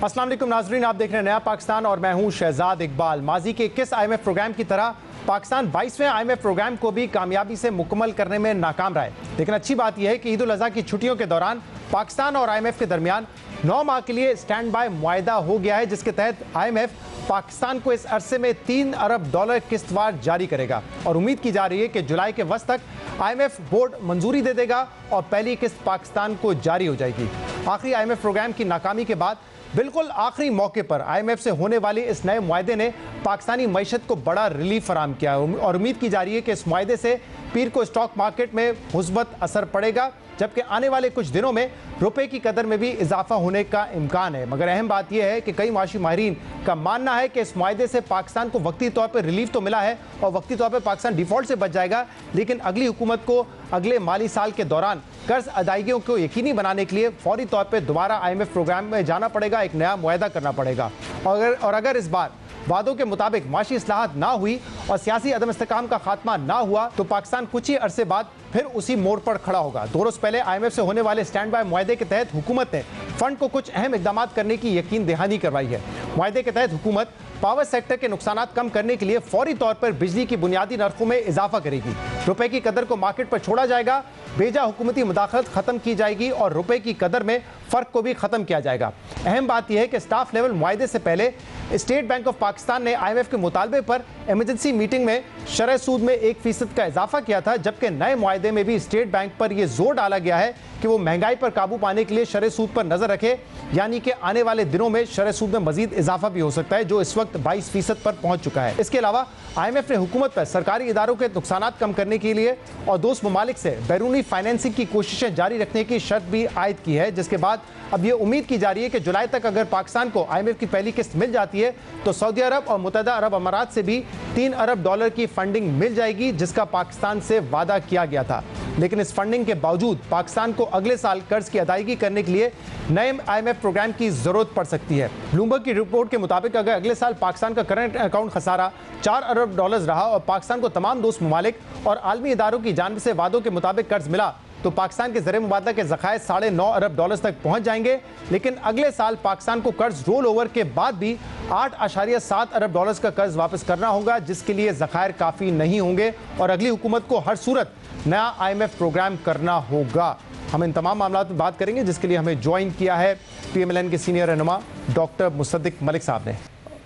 अस्सलाम वालेकुम नाजरीन, आप देख रहे हैं नया पाकिस्तान और मैं हूं शहजाद इकबाल। माजी के 21 IMF प्रोग्राम की तरह पाकिस्तान 22वें IMF प्रोग्राम को भी कामयाबी से मुकम्मल करने में नाकाम रहा है। लेकिन अच्छी बात यह है कि ईद उल अज़हा की छुट्टियों के दौरान पाकिस्तान और IMF के दरमियान 9 माह के लिए स्टैंड बाय मुआहदा हो गया है, जिसके तहत IMF पाकिस्तान को इस अरसे में $3 अरब किस्तवार जारी करेगा और उम्मीद की जा रही है कि जुलाई के वस्त तक IMF बोर्ड मंजूरी दे देगा और पहली किस्त पाकिस्तान को जारी हो जाएगी। आखिरी IMF प्रोग्राम की नाकामी के बाद बिल्कुल आखिरी मौके पर IMF से होने वाले इस नए मुआहदे ने पाकिस्तानी मईशत को बड़ा रिलीफ फराहम किया और उम्मीद की जा रही है कि इस मुआहदे से पीर को स्टॉक मार्केट में मुस्बत असर पड़ेगा, जबकि आने वाले कुछ दिनों में रुपए की कदर में भी इजाफा होने का इम्कान है। मगर अहम बात यह है कि कई माशी माहिरीन का मानना है कि इस मुआहदे से पाकिस्तान को वक्ती तौर पर रिलीफ तो मिला है और वक्ती तौर पर पाकिस्तान डिफॉल्ट से बच जाएगा, लेकिन अगली हुकूमत को अगले माली साल के दौरान कर्ज अदायगियों को यकीनी बनाने के लिए फौरी तौर पर दोबारा IMF प्रोग्राम में जाना पड़ेगा, एक नया मुआहदा करना पड़ेगा। और अगर इस बार वादों के मुताबिक माशी इस्लाहात ना हुई और सियासी अदम इस्तेकाम का खात्मा ना हुआ तो पाकिस्तान कुछ ही अरसे बाद फिर उसी मोड़ पर खड़ा होगा। 2 रोज पहले IMF से होने वाले स्टैंड बाय मुआहदे के तहत हुकूमत ने फंड को कुछ अहम इकदाम करने की यकीन दहानी करवाई है। मुआहदे के तहत हुकूमत पावर सेक्टर के नुकसान कम करने के लिए फौरी तौर पर बिजली की बुनियादी नरखों में इजाफा करेगी। रुपए की कदर को मार्केट पर छोड़ा जाएगा, बेजा हुकूमती मुदाखलत खत्म की जाएगी और रुपए की कदर में फर्क को भी खत्म किया जाएगा। अहम बात यह है कि स्टाफ लेवल मुआहदे से पहले स्टेट बैंक ऑफ पाकिस्तान ने IMF के मुतालबे पर इमरजेंसी मीटिंग में शरह सूद में 1% का इजाफा किया था, जबकि नए मुआहदे में भी स्टेट बैंक पर यह जोर डाला गया है कि वो महंगाई पर काबू पाने के लिए शरह सूद पर नजर रखे, यानी कि आने वाले दिनों में शरह सूद में मजीद इजाफा भी हो सकता है, जो इस वक्त 22% पर पहुंच चुका है। इसके अलावा IMF ने हुकूमत पर सरकारी इदारों के नुकसान कम करने के लिए और दोस्त ममालिक से बैरूनी फाइनेंसिंग की कोशिशें जारी रखने की शर्त भी आयद की है, जिसके बाद अब यह उम्मीद की जा रही है कि जुलाई तक अगर पाकिस्तान को IMF की पहली किस्त मिल जाती है तो सऊदी अरब और मुत्तहदा अरब अमारात से भी $3 अरब की फंडिंग मिल जाएगी, जिसका पाकिस्तान से वादा किया गया था। लेकिन इस फंडिंग के बावजूद पाकिस्तान को अगले साल कर्ज की अदायगी करने के लिए नए IMF प्रोग्राम की जरूरत पड़ सकती है। ब्लूमबर्ग की रिपोर्ट के मुताबिक अगर अगले साल पाकिस्तान का करंट अकाउंट खसारा $4 अरब रहा और पाकिस्तान को तमाम दोस्त ममालिक और आलमी इदारों की जानिब से वादों के मुताबिक कर्ज मिला तो पाकिस्तान के ज़र मुबादला के ज़खायर $9.5 अरब तक पहुंच जाएंगे। लेकिन अगले साल पाकिस्तान को कर्ज रोल ओवर के बाद भी $8.7 अरब का कर्ज वापस करना होगा, जिसके लिए ज़खायर काफ़ी नहीं होंगे और अगली हुकूमत को हर सूरत नया IMF प्रोग्राम करना होगा। हम इन तमाम मामलों पर बात करेंगे, जिसके लिए हमें ज्वाइन किया है PMLN के सीनियर रहनुमा डॉक्टर मुसद्दिक मलिक साहब ने।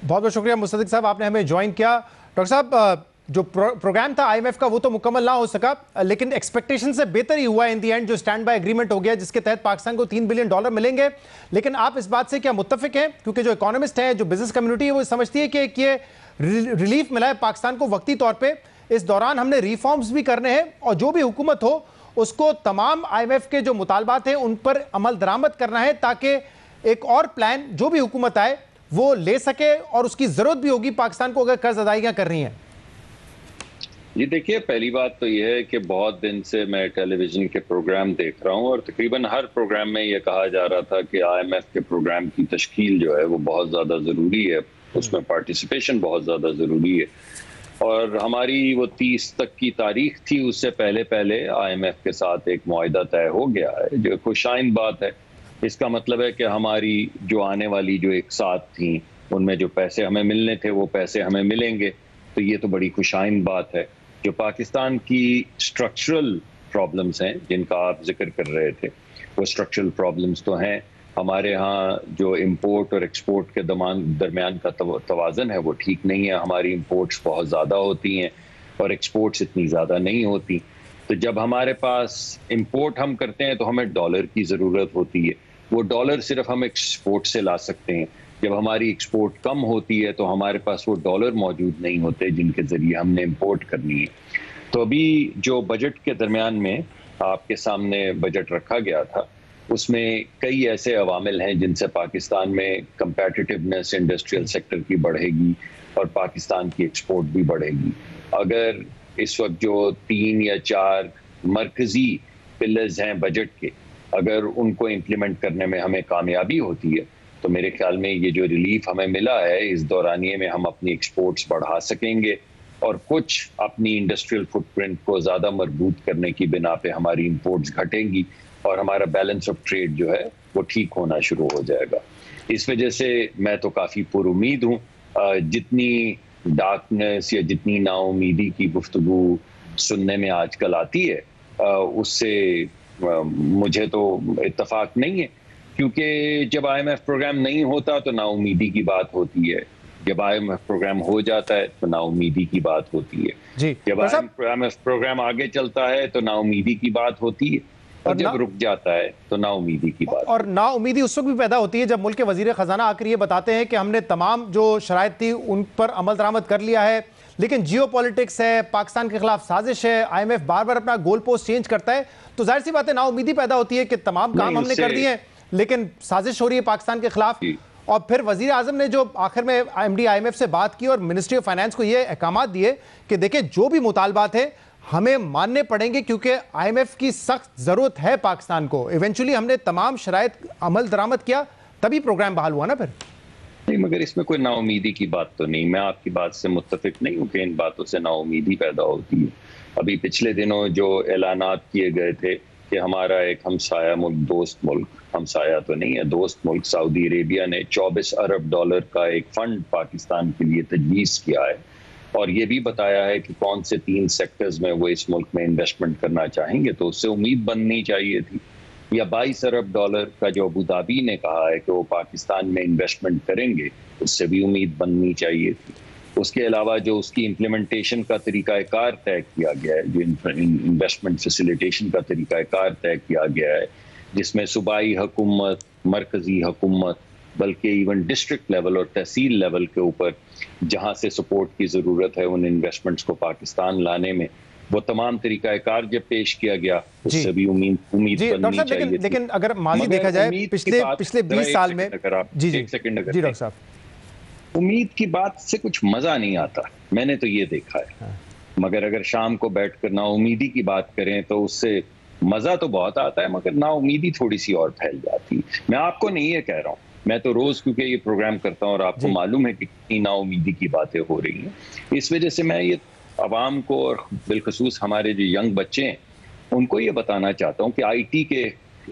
बहुत बहुत शुक्रिया मुसद्दिक साहब, आपने हमें ज्वाइन किया। डॉक्टर साहब, जो प्रोग्राम था IMF का वो तो मुकम्मल ना हो सका, लेकिन एक्सपेक्टेशन से बेहतर ही हुआ इन दी एंड, जो स्टैंड बाय एग्रीमेंट हो गया जिसके तहत पाकिस्तान को $3 बिलियन मिलेंगे। लेकिन आप इस बात से क्या मुत्तफिक हैं, क्योंकि जो इकोनॉमिस्ट हैं, जो बिजनेस कम्युनिटी है, वो समझती है कि ये रिलीफ मिला है पाकिस्तान को वक्ती तौर पर, इस दौरान हमने रिफॉर्म्स भी करने हैं और जो भी हुकूमत हो उसको तमाम IMF के जो मुतालबात हैं उन पर अमल दरामद करना है, ताकि एक और प्लान जो भी हुकूमत आए वो ले सके और उसकी जरूरत भी होगी पाकिस्तान को अगर कर्ज अदायगियां कर रही हैं। जी देखिए, पहली बात तो यह है कि बहुत दिन से मैं टेलीविजन के प्रोग्राम देख रहा हूं और तकरीबन हर प्रोग्राम में यह कहा जा रहा था कि IMF के प्रोग्राम की तश्कील जो है वो बहुत ज़्यादा ज़रूरी है, उसमें पार्टिसिपेशन बहुत ज़्यादा ज़रूरी है और हमारी वो 30 तक की तारीख थी, उससे पहले IMF के साथ एक मुआहदा तय हो गया है, जो खुशाइन बात है। इसका मतलब है कि हमारी जो आने वाली जो एक साथ थी उनमें जो पैसे हमें मिलने थे वो पैसे हमें मिलेंगे, तो ये तो बड़ी खुशाइन बात है। जो पाकिस्तान की स्ट्रक्चरल प्रॉब्लम्स हैं जिनका आप जिक्र कर रहे थे, वो स्ट्रक्चरल प्रॉब्लम्स तो हैं। हमारे यहाँ जो इंपोर्ट और एक्सपोर्ट के दरमियान का तवाज़न है वो ठीक नहीं है। हमारी इंपोर्ट्स बहुत ज़्यादा होती हैं और एक्सपोर्ट्स इतनी ज़्यादा नहीं होती। तो जब हमारे पास इंपोर्ट हम करते हैं तो हमें डॉलर की ज़रूरत होती है, वो डॉलर सिर्फ हम एक्सपोर्ट से ला सकते हैं। जब हमारी एक्सपोर्ट कम होती है तो हमारे पास वो डॉलर मौजूद नहीं होते जिनके ज़रिए हमने इंपोर्ट करनी है। तो अभी जो बजट के दरमियान में आपके सामने बजट रखा गया था, उसमें कई ऐसे अवामिल हैं जिनसे पाकिस्तान में कंपेटिटिवनेस इंडस्ट्रियल सेक्टर की बढ़ेगी और पाकिस्तान की एक्सपोर्ट भी बढ़ेगी। अगर इस वक्त जो 3 या 4 मरकज़ी पिलर्स हैं बजट के, अगर उनको इम्प्लीमेंट करने में हमें कामयाबी होती है तो मेरे ख्याल में ये जो रिलीफ हमें मिला है इस दौरानिए में हम अपनी एक्सपोर्ट्स बढ़ा सकेंगे और कुछ अपनी इंडस्ट्रियल फुटप्रिंट को ज़्यादा मजबूत करने की बिना पे हमारी इंपोर्ट्स घटेंगी और हमारा बैलेंस ऑफ ट्रेड जो है वो ठीक होना शुरू हो जाएगा। इस वजह से मैं तो काफ़ी पुरुमीद हूँ। जितनी डार्कनेस या जितनी नाउमीदी की गुफ्तगू सुनने में आजकल आती है, उससे मुझे तो इत्तफाक नहीं है, क्योंकि जब IMF प्रोग्राम नहीं होता तो नाउमीदी की बात होती है, जब IMF प्रोग्राम हो जाता है तो नाउमीदी की बात होती है, जी, जब IMF प्रोग्राम आगे चलता है तो नाउमीदी की बात होती है, और जब रुक जाता है तो नाउमीदी की बात। और नाउमीदी उस वक्त भी पैदा होती है जब मुल्क के वजीर खजाना आकर ये बताते हैं कि हमने तमाम जो शराइत थी उन पर अमल दरामद कर लिया है, लेकिन जियोपॉलिटिक्स है, पाकिस्तान के खिलाफ साजिश है, IMF बार बार अपना गोल पोस्ट चेंज करता है, तो जाहिर सी बात है नाउमीदी पैदा होती है कि तमाम काम हमने कर दिए हैं लेकिन साजिश हो रही है पाकिस्तान के खिलाफ। और फिर वजीर आजम ने जो आखिर में MD IMF से बात की और मिनिस्ट्री ऑफ फाइनेंस को ये अहकामात दिए कि देखिए जो भी मुतालबात है हमें मानने पड़ेंगे क्योंकि IMF की सख्त जरूरत है पाकिस्तान को। इवेंचुअली हमने तमाम शराइत अमल दरामद किया तभी प्रोग्राम बहाल हुआ ना फिर। नहीं, मगर इसमें कोई नाउमीदी की बात तो नहीं। मैं आपकी बात से मुत्तफिक नहीं हूँ कि इन बातों से नाउमीदी पैदा होती है। अभी पिछले दिनों जो ऐलानात किए गए थे कि हमारा एक हमसाया मुल्क, दोस्त मुल्क, हमसाया तो नहीं है, दोस्त मुल्क सऊदी अरेबिया ने 24 अरब डॉलर का एक फंड पाकिस्तान के लिए तजवीज़ किया है, और ये भी बताया है कि कौन से 3 सेक्टर्स में वो इस मुल्क में इन्वेस्टमेंट करना चाहेंगे, तो उससे उम्मीद बननी चाहिए थी। या 22 अरब डॉलर का जो अबू धाबी ने कहा है कि वो पाकिस्तान में इन्वेस्टमेंट करेंगे, उससे भी उम्मीद बननी चाहिए थी। उसके अलावा जो उसकी इम्प्लीमेंटेशन का तरीक़ाकार तय किया गया है, जो इन्वेस्टमेंट फैसिलिटेशन का तरीक़ाकार तय किया गया है, जिसमें सूबाई हुकूमत, मरकज़ी हुकूमत, बल्कि इवन डिस्ट्रिक्ट लेवल और तहसील लेवल के ऊपर जहाँ से सपोर्ट की ज़रूरत है उन इन्वेस्टमेंट्स को पाकिस्तान लाने में, वो तमाम तरीक़ाकार जब पेश किया गया उससे भी उम्मीद बननी चाहिए। लेकिन अगर माजी देखा जाए पिछले 20 साल में, जी एक सेकंड जी डॉक्टर साहब, उम्मीद की बात से कुछ मजा नहीं आता, मैंने तो ये देखा है। मगर अगर शाम को बैठकर नाउमीदी की बात करें तो उससे मजा तो बहुत आता है, मगर नाउमीदी थोड़ी सी और फैल जाती है। मैं आपको नहीं ये कह रहा हूँ, मैं तो रोज क्योंकि ये प्रोग्राम करता हूँ और आपको मालूम है कि कितनी नाउमीदी की बातें हो रही हैं। इस वजह से मैं ये अवाम को और बिलखसूस हमारे जो यंग बच्चे हैं उनको ये बताना चाहता हूँ कि IT के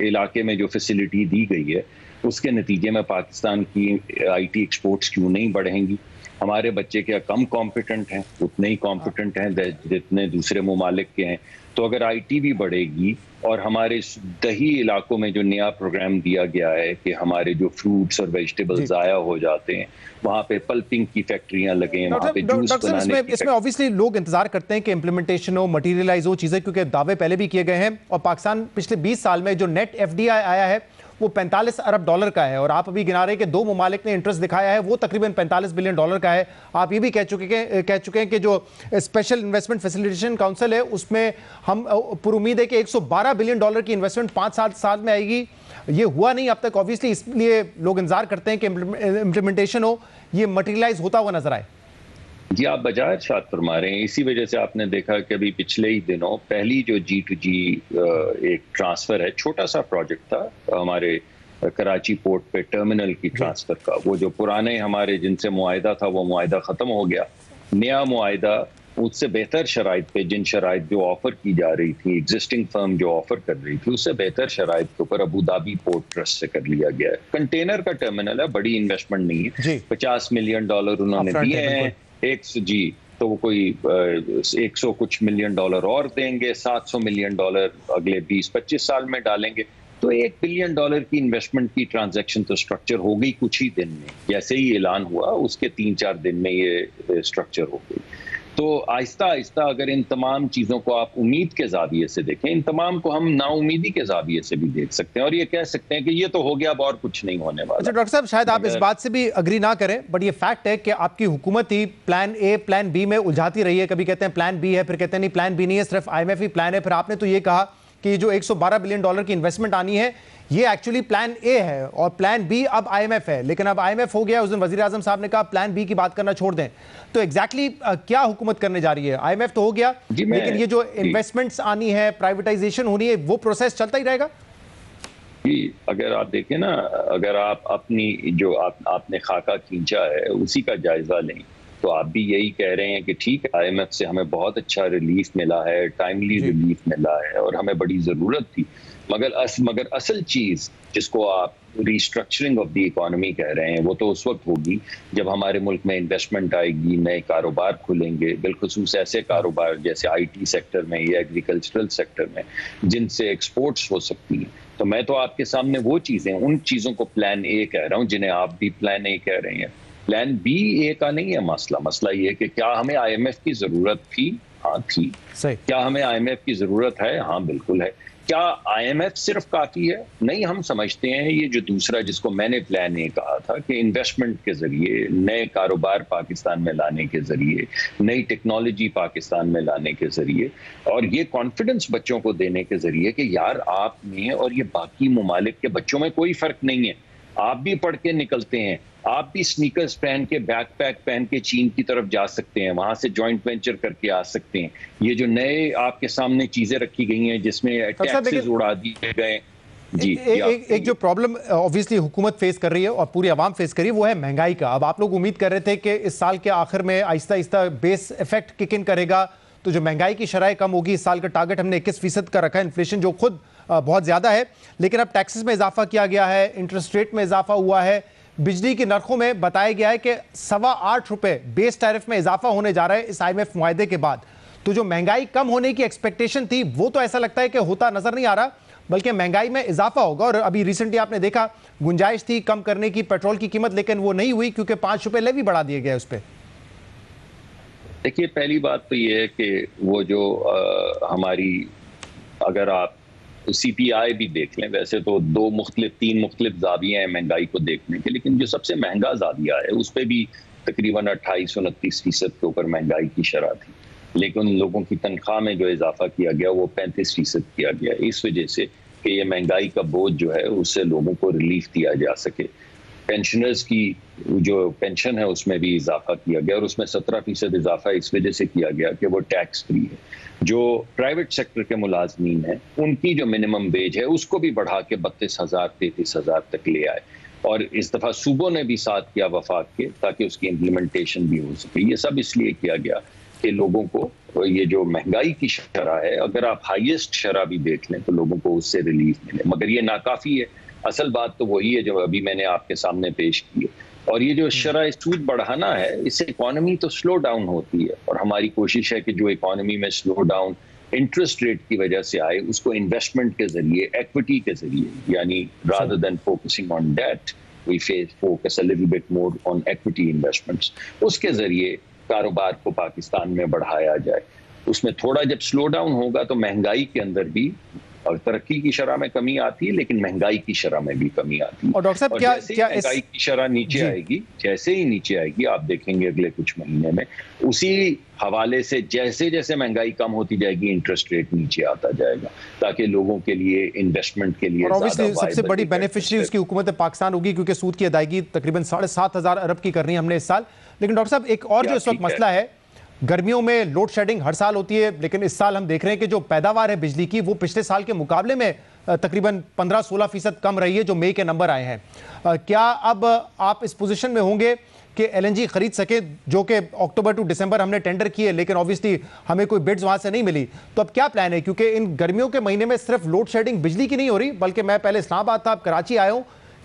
इलाके में जो फैसिलिटी दी गई है उसके नतीजे में पाकिस्तान की IT एक्सपोर्ट्स क्यों नहीं बढ़ेंगी। हमारे बच्चे क्या कम कॉम्पिटेंट हैं? उतने ही कॉम्पिटेंट हैं जितने दूसरे ममालिक के हैं। तो अगर IT भी बढ़ेगी और हमारे दही इलाकों में जो नया प्रोग्राम दिया गया है कि हमारे जो फ्रूट्स और वेजिटेबल्स ज़ाया हो जाते हैं, वहाँ पे पल्पिंग की फैक्ट्रियाँ लगें, वहाँ पे जूस बनाने की। इसमें ऑब्वियसली लोग इंतजार करते हैं कि इम्प्लीमेंटेशन हो, मटीरियलाइज हो चीज़ें, क्योंकि दावे पहले भी किए गए हैं और पाकिस्तान पिछले 20 साल में जो नेट FDI आया है वो 45 अरब डॉलर का है, और आप अभी गिना रहे हैं कि 2 ममालिक ने इंटरेस्ट दिखाया है, वो तकरीबन 45 बिलियन डॉलर का है। आप ये भी कह चुके हैं कि जो स्पेशल इन्वेस्टमेंट फैसिलिटेशन काउंसिल है उसमें हम पुरुमीद है कि 112 बिलियन डॉलर की इन्वेस्टमेंट 5 साल में आएगी। ये हुआ नहीं अब तक, ऑब्वियसली इसलिए लोग इंतजार करते हैं कि इम्प्लीमेंटेशन हो, ये मटीरियलाइज होता हुआ नजर आए। जी, आप बजाय इरशाद फरमा रहे हैं। इसी वजह से आपने देखा कि अभी पिछले ही दिनों पहली जो G2G एक ट्रांसफ़र है, छोटा सा प्रोजेक्ट था हमारे कराची पोर्ट पे टर्मिनल की ट्रांसफ़र का, वो जो पुराने हमारे जिनसे मुआहिदा था वो मुआहिदा ख़त्म हो गया। नया मुआहिदा उससे बेहतर शराइत पे, जिन शराइत जो ऑफ़र की जा रही थी, एग्जिस्टिंग फर्म जो ऑफ़र कर रही थी उससे बेहतर शराइत के ऊपर अबू धाबी पोर्ट ट्रस्ट से कर लिया गया है। कंटेनर का टर्मिनल है, बड़ी इन्वेस्टमेंट नहीं है। $50 मिलियन उन्होंने दिए हैं, 100 जी, तो वो कोई 100 कुछ मिलियन डॉलर और देंगे, $700 मिलियन अगले 20-25 साल में डालेंगे, तो $1 बिलियन की इन्वेस्टमेंट की ट्रांजैक्शन तो स्ट्रक्चर हो गई कुछ ही दिन में। जैसे ही ऐलान हुआ उसके 3-4 दिन में ये स्ट्रक्चर हो गई। तो आहिस्ता आहिस्ता अगर इन तमाम चीज़ों को आप उम्मीद के ज़ाविये से देखें, इन तमाम को हम नाउमीदी के ज़ाविये से भी देख सकते हैं और ये कह सकते हैं कि ये तो हो गया, अब और कुछ नहीं होने वाला। अच्छा डॉक्टर साहब, शायद आप इस बात से भी अग्री ना करें, बट ये फैक्ट है कि आपकी हुकूमत ही प्लान A प्लान B में उलझाती रही है। कभी कहते हैं प्लान B है, फिर कहते हैं नहीं प्लान B नहीं है, सिर्फ IMF ही प्लान है। फिर आपने तो ये कहा कि जो 112 बिलियन डॉलर की इन्वेस्टमेंट आनी है ये एक्चुअली प्लान A है और प्लान B अब IMF है, लेकिन अब IMF हो गया। उस दिन वजीर आजम साहब ने कहा प्लान B की बात करना छोड़ दें। तो एग्जैक्टली क्या हुकूमत करने जा रही है? IMF तो हो गया, लेकिन ये जो इन्वेस्टमेंट्स आनी है, प्राइवेटाइजेशन होनी है, वो प्रोसेस चलता ही रहेगा। अगर आप देखें ना, अगर आप अपनी जो आपने खाका खींचा है उसी का जायजा लें तो आप भी यही कह रहे हैं कि ठीक है, IMF से हमें बहुत अच्छा रिलीफ मिला है, टाइमली रिलीफ मिला है और हमें बड़ी ज़रूरत थी। मगर असल चीज जिसको आप रिस्ट्रक्चरिंग ऑफ द इकोनॉमी कह रहे हैं, वो तो उस वक्त होगी जब हमारे मुल्क में इन्वेस्टमेंट आएगी, नए कारोबार खुलेंगे, बिलखुसूस ऐसे कारोबार जैसे आईटी सेक्टर में या एग्रीकल्चरल सेक्टर में जिनसे एक्सपोर्ट्स हो सकती हैं। तो मैं तो आपके सामने वो चीजें, उन चीजों को प्लान ए कह रहा हूँ जिन्हें आप भी प्लान ए कह रहे हैं। प्लान बी ए का नहीं है मसला ये कि क्या हमें आईएमएफ की जरूरत थी? हाँ थी। सही। क्या हमें आईएमएफ की जरूरत है? हाँ बिल्कुल है। क्या आईएमएफ सिर्फ काफी है? नहीं, हम समझते हैं ये जो दूसरा जिसको मैंने प्लान ए कहा था कि इन्वेस्टमेंट के जरिए, नए कारोबार पाकिस्तान में लाने के जरिए, नई टेक्नोलॉजी पाकिस्तान में लाने के जरिए और ये कॉन्फिडेंस बच्चों को देने के जरिए कि यार आप में और ये बाकी ममालिक के बच्चों में कोई फर्क नहीं है, आप भी पढ़ के निकलते हैं, आप भी स्नीकर्स पहन के, बैकपैक पहन के चीन की तरफ जा सकते हैं, वहां से जॉइंट वेंचर करके आ सकते हैं। ये जो नए आपके सामने चीजें रखी गई हैं जिसमें टैक्सेस उड़ा दिए गए। जी, एक जो प्रॉब्लम ऑब्वियसली हुकूमत फेस कर रही है और पूरी आवाम फेस कर रही है वो है महंगाई का। अब आप लोग उम्मीद कर रहे थे कि इस साल के आखिर में Aahista Aahista base effect kick in करेगा तो जो महंगाई की शरह कम होगी। इस साल का टारगेट हमने 21% का रखा है, इन्फ्लेशन जो खुद बहुत ज्यादा है, लेकिन अब टैक्सेस में इजाफा किया गया है, इंटरेस्ट रेट में इजाफा हुआ है, बिजली की नरखों में बताया गया है कि ₹8.25 बेस टैरिफ में इजाफा होने जा रहा है इस IMF मुआहदे के बाद। तो जो महंगाई कम होने की एक्सपेक्टेशन थी वो तो ऐसा लगता है कि होता नजर नहीं आ रहा, बल्कि महंगाई में इजाफा होगा। और अभी रिसेंटली आपने देखा गुंजाइश थी कम करने की पेट्रोल की कीमत, लेकिन वो नहीं हुई क्योंकि ₹5 लेवी बढ़ा दिए गए उस पर। देखिए, पहली बात तो ये है कि वो जो हमारी, अगर आप CPI भी देख लें, वैसे तो तीन मुख्तलिफ जाविये हैं महंगाई को देखने के, लेकिन जो सबसे महंगा जाविया है उस पर भी तकरीबन 28-29% के ऊपर महंगाई की शरह थी, लेकिन लोगों की तनख्वाह में जो इजाफा किया गया वो 35% किया गया, इस वजह से कि ये महंगाई का बोझ जो है उससे लोगों को रिलीफ दिया जा सके। पेंशनर्स की जो पेंशन है उसमें भी इजाफा किया गया और उसमें 17% इजाफा इस वजह से किया गया कि वो टैक्स फ्री है। जो प्राइवेट सेक्टर के मुलाजमीन हैं उनकी जो मिनिमम वेज है उसको भी बढ़ा के 32,000-33,000 तक ले आए, और इस दफा सूबों ने भी साथ किया वफाक के, ताकि उसकी इम्प्लीमेंटेशन भी हो सके। ये सब इसलिए किया गया कि लोगों को ये जो महंगाई की शरह है, अगर आप हाईएस्ट शरह भी देख लें तो लोगों को उससे रिलीफ मिले, मगर ये नाकाफी है। असल बात तो वही है जो अभी मैंने आपके सामने पेश की है। और ये जो शरह सूद बढ़ाना है, इससे इकोनॉमी तो स्लो डाउन होती है, और हमारी कोशिश है कि जो इकोनॉमी में स्लो डाउन इंटरेस्ट रेट की वजह से आए उसको इन्वेस्टमेंट के जरिए, एक्विटी के जरिए, यानी rather than focusing on debt we focus a little bit more on equity investments, उसके जरिए कारोबार को पाकिस्तान में बढ़ाया जाए। उसमें थोड़ा जब स्लो डाउन होगा तो महंगाई के अंदर भी और तरक्की की शरह में कमी आती है, लेकिन महंगाई की शरह में भी कमी आती है। और डॉक्टर साहब, क्या महंगाई की शरह नीचे आएगी, जैसे ही नीचे आएगी, आप देखेंगे अगले कुछ महीने में उसी हवाले से जैसे जैसे महंगाई कम होती जाएगी इंटरेस्ट रेट नीचे आता जाएगा, ताकि लोगों के लिए, इन्वेस्टमेंट के लिए, और ऑब्वियसली सबसे बड़ी बेनिफिशियरी उसकी हुकूमत पाकिस्तान होगी, क्योंकि सूद की अदायगी तकरीबन 7,500 अरब की करनी है हमने इस साल। लेकिन डॉक्टर साहब, एक और जो इस वक्त मसला है, गर्मियों में लोड शेडिंग हर साल होती है, लेकिन इस साल हम देख रहे हैं कि जो पैदावार है बिजली की वो पिछले साल के मुकाबले में तकरीबन 15-16% कम रही है, जो मई के नंबर आए हैं। क्या अब आप इस पोजीशन में होंगे कि LNG खरीद सके, जो कि अक्टूबर टू दिसंबर हमने टेंडर किए, लेकिन ऑब्वियसली हमें कोई बिड्स वहां से नहीं मिली, तो अब क्या प्लान है? क्योंकि इन गर्मियों के महीने में सिर्फ लोड शेडिंग बिजली की नहीं हो रही, बल्कि मैं पहले इस्लामाबाद था, अब कराची आया हूं,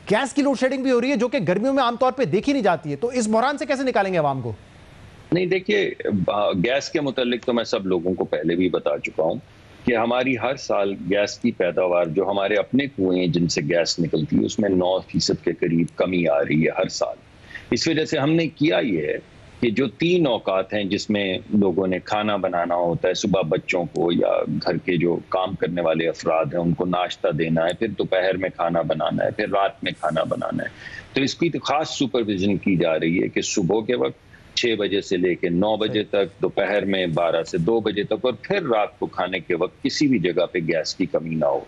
गैस की लोड शेडिंग भी हो रही है, जो कि गर्मियों में आमतौर पर देखी नहीं जाती है। तो इस बहरान से कैसे निकालेंगे आवाम को? नहीं, देखिए, गैस के मुतालिक तो मैं सब लोगों को पहले भी बता चुका हूं कि हमारी हर साल गैस की पैदावार, जो हमारे अपने कुएं जिनसे गैस निकलती है, उसमें 9% के करीब कमी आ रही है हर साल। इस वजह से हमने किया ये है कि जो 3 औकात हैं जिसमें लोगों ने खाना बनाना होता है, सुबह बच्चों को या घर के जो काम करने वाले अफराद हैं उनको नाश्ता देना है, फिर दोपहर में खाना बनाना है, फिर रात में खाना बनाना है, तो इसकी तो खास सुपरविजन की जा रही है कि सुबह के वक्त 6 बजे से लेकर 9 बजे तक, दोपहर में 12 से 2 बजे तक, और फिर रात को खाने के वक्त किसी भी जगह पे गैस की कमी ना हो।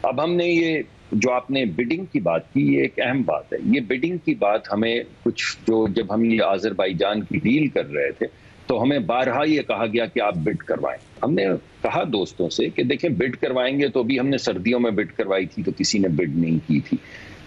अब हमने ये जो आपने बिडिंग की बात की, ये एक अहम बात है। ये बिडिंग की बात हमें जब हम ये आज़रबाईजान की डील कर रहे थे तो हमें बारहा ये कहा गया कि आप बिड करवाएं। हमने कहा दोस्तों से कि देखें, बिड करवाएंगे तो भी हमने सर्दियों में बिड करवाई थी तो किसी ने बिड नहीं की थी,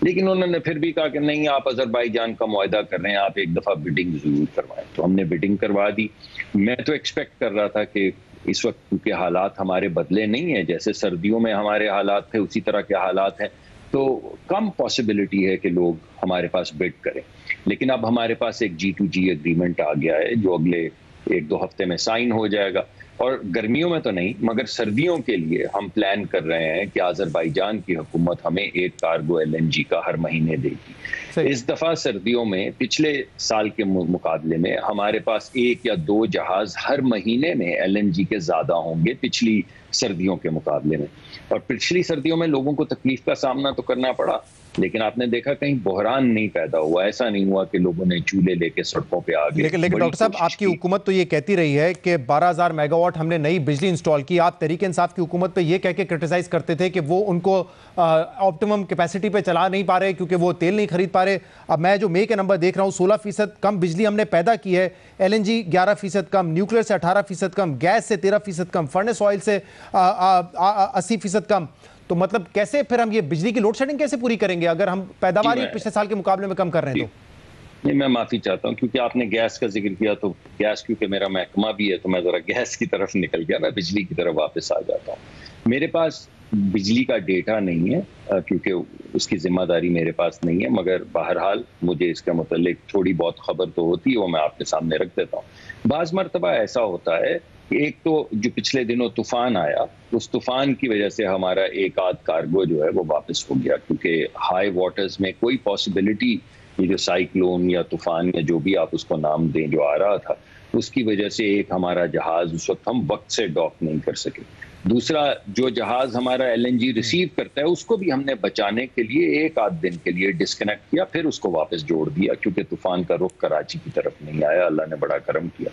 लेकिन उन्होंने फिर भी कहा कि नहीं, आप अज़रबाईजान का मुआहदा कर रहे हैं, आप एक दफ़ा बिडिंग जरूर करवाएं। तो हमने बिडिंग करवा दी। मैं तो एक्सपेक्ट कर रहा था कि इस वक्त क्योंकि हालात हमारे बदले नहीं है, जैसे सर्दियों में हमारे हालात थे उसी तरह के हालात हैं, तो कम पॉसिबिलिटी है कि लोग हमारे पास बिड करें। लेकिन अब हमारे पास एक G2G एग्रीमेंट आ गया है जो अगले 1-2 हफ्ते में साइन हो जाएगा, और गर्मियों में तो नहीं मगर सर्दियों के लिए हम प्लान कर रहे हैं कि अजरबैजान की हुकूमत हमें 1 कार्गो LNG का हर महीने देगी। इस दफा सर्दियों में पिछले साल के मुकाबले में हमारे पास 1 या 2 जहाज हर महीने में LNG के ज्यादा होंगे पिछली सर्दियों के मुकाबले में। और पिछली सर्दियों में लोगों को तकलीफ का सामना तो करना पड़ा, लेकिन आपने देखा कहीं बहरान नहीं पैदा हुआ, ऐसा नहीं हुआ कि लोगों ने चूल्हे लेके सड़कों पे आ गए। लेकिन डॉक्टर साहब, आपकी हुकूमत तो ये कहती रही है कि 12,000 मेगावाट हमने नई बिजली इंस्टॉल की। आप तहरीक इंसाफ की हुकूमत पे ये कह के क्रिटिसाइज करते थे कि वो उनको ऑप्टिमम कैपेसिटी पे चला नहीं पा रहे क्योंकि वो तेल नहीं खरीद पा रहे। अब मैं जो मई के नंबर देख रहा हूँ, 16% कम बिजली हमने पैदा की है, LNG 11% कम, न्यूक्लियर से 18% कम, गैस से 13% कम, फर्नेस ऑयल से 80% कम। तो मतलब कैसे फिर हम ये बिजली की लोड शेडिंग कैसे पूरी करेंगे अगर हम पैदावार ही पिछले साल के मुकाबले में कम कर रहे हैं? तो नहीं, मैं माफी चाहता हूं क्योंकि आपने गैस का जिक्र किया, तो गैस क्योंकि मेरा महकमा भी है तो मैं जरा गैस की तरफ निकल गया, मैं बिजली की तरफ वापस आ जाता हूं। मेरे पास बिजली का डेटा नहीं है क्योंकि उसकी जिम्मेदारी मेरे पास नहीं है, मगर बहरहाल मुझे इसके मुतालिक थोड़ी बहुत खबर तो होती है, वो मैं आपके सामने रख देता हूँ। बाज़ मरतबा ऐसा होता है, एक तो जो पिछले दिनों तूफान आया, उस तूफान की वजह से हमारा एक आध कार्गो जो है वो वापस हो गया, क्योंकि हाई वाटर्स में कोई पॉसिबिलिटी, ये जो साइक्लोन या तूफान या जो भी आप उसको नाम दें जो आ रहा था, उसकी वजह से एक हमारा जहाज उस वक्त हम वक्त से डॉक नहीं कर सके। दूसरा, जो जहाज हमारा LNG रिसीव करता है उसको भी हमने बचाने के लिए एक आध दिन के लिए डिस्कनेक्ट किया, फिर उसको वापस जोड़ दिया क्योंकि तूफान का रुख कराची की तरफ नहीं आया। अल्लाह ने बड़ा करम किया।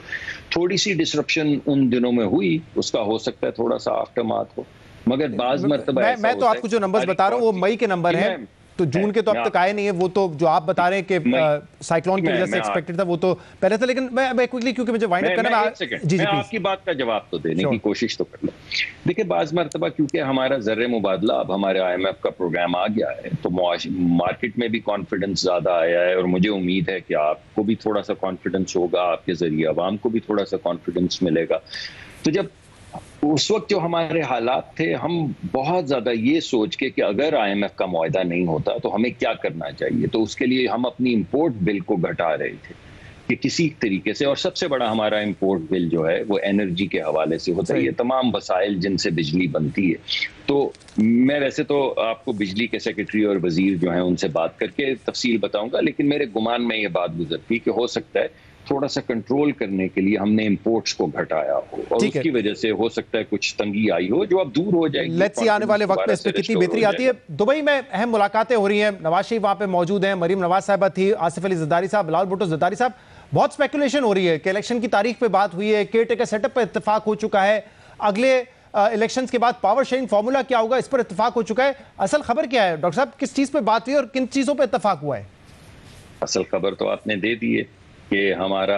थोड़ी सी डिसरप्शन उन दिनों में हुई, उसका हो सकता है थोड़ा सा आफ्टरमाथ हो, मगर बाज मरतबा मैं तो आपको जो नंबर्स बता रहा हूँ वो मई के नंबर है, तो जून के तो अब तक आए नहीं है। वो तो जो आप बता रहे हैं कि साइक्लोन की वजह से एक्सपेक्टेड था वो तो पहले था। लेकिन मैं क्विकली, क्योंकि मुझे वाइंड अप करना है, जी मैं आपकी बात का जवाब तो देने की कोशिश तो कर लूं। देखिए, बाज मरतबा क्योंकि हमारा ज़र्रे मुबादला अब हमारे IMF का प्रोग्राम आ गया है, तो मार्केट में भी कॉन्फिडेंस ज्यादा आया है, और मुझे उम्मीद है कि आपको भी थोड़ा सा कॉन्फिडेंस होगा, आपके जरिए अवाम को भी थोड़ा सा कॉन्फिडेंस मिलेगा। तो जब उस वक्त जो हमारे हालात थे, हम बहुत ज्यादा ये सोच के कि अगर IMF का मुआहदा नहीं होता तो हमें क्या करना चाहिए, तो उसके लिए हम अपनी इंपोर्ट बिल को घटा रहे थे कि किसी तरीके से। और सबसे बड़ा हमारा इंपोर्ट बिल जो है वो एनर्जी के हवाले से होता है, ये तमाम वसाइल जिनसे बिजली बनती है। तो मैं वैसे तो आपको बिजली के सेक्रेटरी और वजीर जो हैं उनसे बात करके तफसील बताऊंगा, लेकिन मेरे गुमान में ये बात गुजरती कि हो सकता है थोड़ा सा कंट्रोल करने के लिए हमने इंपोर्ट्स को घटाया हो, और उसकी वजह से हो सकता है कुछ तंगी आई हो जो अब दूर हो जाएगी। लेट्स सी आने वाले वक्त में इस पे कितनी बेहतरी आती है। दुबई में अहम मुलाकातें हो रही हैं, नवाज शरीफ वहां पे मौजूद हैं, मरीम नवाज साहबा थी, आसिफ अली जरदारी साहब, बिलावल भुट्टो जरदारी साहब। बहुत स्पेकुलेशन हो रही है कि इलेक्शन की तारीख पे बात हुई है, केयरटेकर सेटअप पर इत्तेफाक हो चुका है, अगले इलेक्शंस के बाद पावर शेयरिंग फार्मूला क्या होगा इस पर इत्तेफाक हो चुका है। असल खबर क्या है डॉक्टर साहब, किस चीज पे बात हुई और किन चीजों पे इत्तेफाक हुआ है? असल खबर तो आपने दे दी है कि हमारा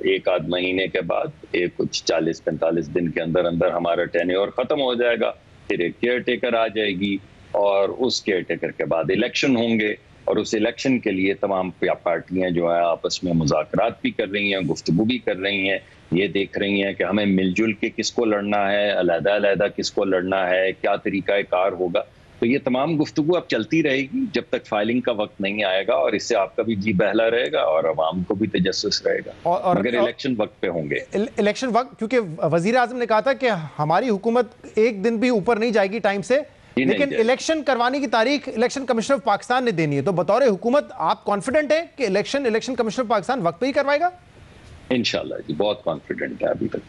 एक आध महीने के बाद, एक कुछ 40-45 दिन के अंदर अंदर हमारा टेन्योर खत्म हो जाएगा, फिर एक केयर टेकर आ जाएगी, और उस केयर टेकर के बाद इलेक्शन होंगे, और उस इलेक्शन के लिए तमाम पार्टियां जो है आपस में मुज़ाकरात भी कर रही हैं, गुफ्तगू भी कर रही हैं, ये देख रही हैं कि हमें मिलजुल के किसको लड़ना है, अलग-अलग किसको लड़ना है, क्या तरीका कार होगा। तो ये तमाम गुफ्तगू अब चलती रहेगी जब तक फाइलिंग का वक्त नहीं आएगा, और इससे आपका भी जी बहला रहेगा और अवाम को भी तजस्सुस रहेगा, मगर इलेक्शन वक्त पे होंगे। इलेक्शन वक्त, क्योंकि वजीर आजम ने कहा था कि हमारी हुकूमत एक दिन भी ऊपर नहीं जाएगी टाइम से, लेकिन इलेक्शन करवाने की तारीख इलेक्शन कमिश्नर ऑफ पाकिस्तान ने देनी है। तो बतौर हुकूमत आप कॉन्फिडेंट है कि इलेक्शन कमिश्नर ऑफ पाकिस्तान वक्त पे ही करवाएगा? इंशाल्लाह जी, बहुत कॉन्फिडेंट है अभी तक।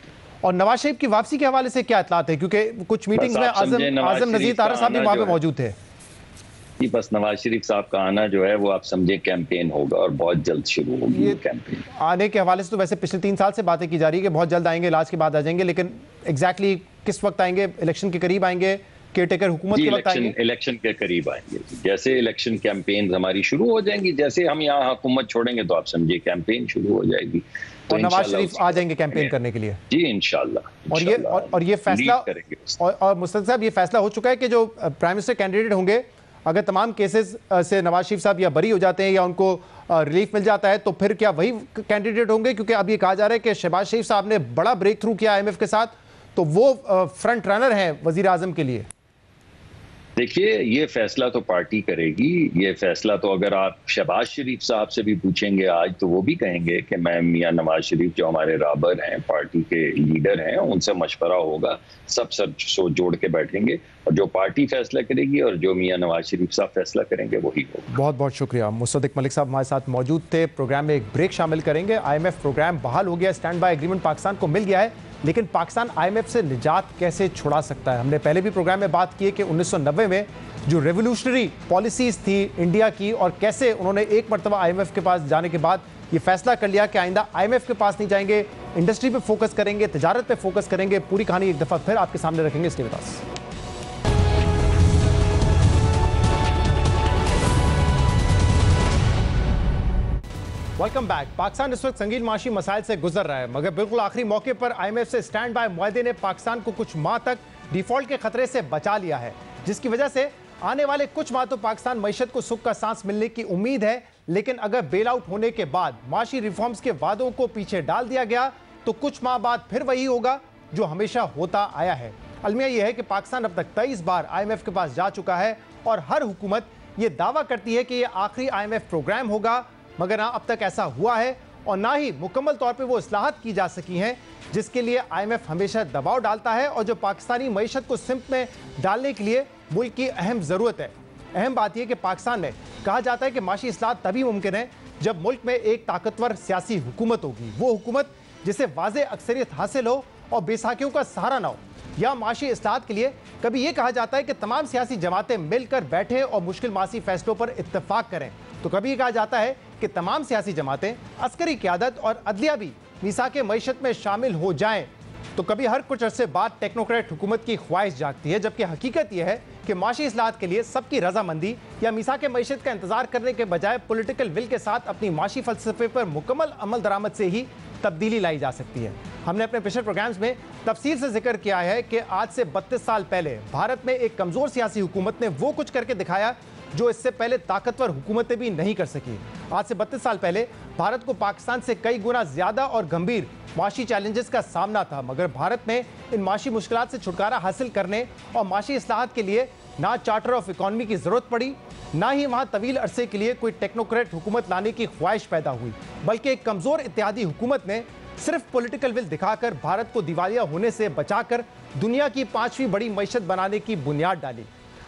और नवाज शरीफ की वापसी के हवाले से क्या इत्तलात है, क्योंकि कुछ मीटिंग्स में आजम नजीर तारा साहब भी वहां पे मौजूद थे। बस नवाज शरीफ साहब का आना जो है वो आप समझे कैंपेन होगा, और बहुत जल्द शुरू होगी ये कैंपेन। आने के हवाले से तो वैसे पिछले 3 साल से बातें की जा रही है कि बहुत जल्द आएंगे, इलाज के बाद आ जाएंगे, लेकिन एग्जैक्टली किस वक्त आएंगे? इलेक्शन के करीब आएंगे, केयरटेकर हुकूमत के वक्त आएंगे? इलेक्शन के करीब आएंगे। जैसे इलेक्शन कैंपेन हमारी शुरू हो जाएंगी, जैसे हम यहाँ हुकूमत छोड़ेंगे तो आप समझिए कैंपेन शुरू हो जाएगी। तो नवाज शरीफ आ जाएंगे कैंपेन करने के लिए? जी इंशाल्लाह। और ये फैसला, और मुस्तफा साहब ये फैसला हो चुका है कि जो प्राइम मिनिस्टर कैंडिडेट होंगे, अगर तमाम केसेस से नवाज शरीफ साहब या बरी हो जाते हैं या उनको रिलीफ मिल जाता है, तो फिर क्या वही कैंडिडेट होंगे? क्योंकि अब ये कहा जा रहा है कि शहबाज शरीफ साहब ने बड़ा ब्रेक थ्रू किया IMF के साथ, तो वो फ्रंट रनर हैं वजीर आजम के लिए? देखिए, ये फैसला तो पार्टी करेगी। ये फैसला तो अगर आप शहबाज शरीफ साहब से भी पूछेंगे आज, तो वो भी कहेंगे कि मैं मियां नवाज शरीफ जो हमारे राबर हैं, पार्टी के लीडर हैं, उनसे मशवरा होगा, सब सोच जोड़ के बैठेंगे और जो पार्टी फैसला करेगी और जो मियां नवाज शरीफ साहब फैसला करेंगे वही होगा। बहुत बहुत शुक्रिया। मुसद्दिक मलिक साहब हमारे साथ मौजूद थे। प्रोग्राम में एक ब्रेक शामिल करेंगे। IMF प्रोग्राम बहाल हो गया, स्टैंड बाय एग्रीमेंट पाकिस्तान को मिल गया है, लेकिन पाकिस्तान IMF से निजात कैसे छुड़ा सकता है? हमने पहले भी प्रोग्राम में बात की है कि 1990 में जो रेवोल्यूशनरी पॉलिसीज थी इंडिया की, और कैसे उन्होंने एक मरतबा IMF के पास जाने के बाद ये फैसला कर लिया कि आइंदा IMF के पास नहीं जाएंगे, इंडस्ट्री पे फोकस करेंगे, तिजारत पे फोकस करेंगे। पूरी कहानी एक दफा फिर आपके सामने रखेंगे। इसके बाद वेलकम बैक। पाकिस्तान इस वक्त संगीन माशी मसाइल से गुजर रहा है, मगर बिल्कुल आखिरी मौके पर IMF से स्टैंड बाय मुआहदे ने पाकिस्तान को कुछ माह तक डिफॉल्ट के खतरे से बचा लिया है, जिसकी वजह से आने वाले कुछ माह तो पाकिस्तान मईशत को सुख का सांस मिलने की उम्मीद है। लेकिन अगर बेल आउट होने के बाद माशी रिफॉर्म्स के वादों को पीछे डाल दिया गया तो कुछ माह बाद फिर वही होगा जो हमेशा होता आया है। अलमिया यह है कि पाकिस्तान अब तक 23 बार IMF के पास जा चुका है और हर हुकूमत यह दावा करती है कि यह आखिरी IMF प्रोग्राम होगा, मगर ना अब तक ऐसा हुआ है और ना ही मुकम्मल तौर पे वो इस्लाहत की जा सकी हैं जिसके लिए IMF हमेशा दबाव डालता है और जो पाकिस्तानी मईशत को सिमत में डालने के लिए मुल्क की अहम ज़रूरत है। अहम बात यह कि पाकिस्तान में कहा जाता है कि माशी इस्लाहत तभी मुमकिन है जब मुल्क में एक ताकतवर सियासी हुकूमत होगी, वो हुकूमत जिसे वाज़े अक्सरियत हासिल हो और बेसाखियों का सहारा ना हो। या माशी इस्लाहत के लिए कभी यह कहा जाता है कि तमाम सियासी जमातें मिलकर बैठे और मुश्किल मासी फैसलों पर इत्तेफाक करें, तो कभी यह कहा जाता है कि तमाम सियासी जमातें, अस्करी क़यादत और अदलिया भी मीसाक मईशत में शामिल हो जाएं। तो कभी हर कुछ अरसे बाद टेक्नोक्रेट हुकूमत की ख्वाहिश जागती है, जबकि हकीकत यह है कि माशी इस्लाहत के लिए सबकी रजामंदी या मीसाक मईशत का इंतजार करने के बजाय पॉलिटिकल विल के साथ अपनी माशी फलसफे पर मुकम्मल अमल दरामद से ही तब्दीली लाई जा सकती है। हमने अपने पिछले प्रोग्राम्स में तफसील से जिक्र किया है कि आज से 32 साल पहले भारत में एक कमजोर सियासी हुकूमत ने वो कुछ करके दिखाया जो इससे पहले ताकतवर हुकूमतें भी नहीं कर सकी। आज से 32 साल पहले भारत को पाकिस्तान से कई गुना ज्यादा और गंभीर माशी चैलेंजेस का सामना था, मगर भारत में इन माशी मुश्किलात से छुटकारा हासिल करने और माशी इस्लाहत के लिए ना चार्टर ऑफ इकॉनमी की जरूरत पड़ी, ना ही वहाँ तवील अरसे के लिए कोई टेक्नोक्रेट हुकूमत लाने की ख्वाहिश पैदा हुई, बल्कि एक कमजोर इत्तेहादी हुकूमत ने सिर्फ पॉलिटिकल विल दिखाकर भारत को दिवालिया होने से बचाकर दुनिया की 5वीं बड़ी मईशत बनाने की बुनियाद डाली।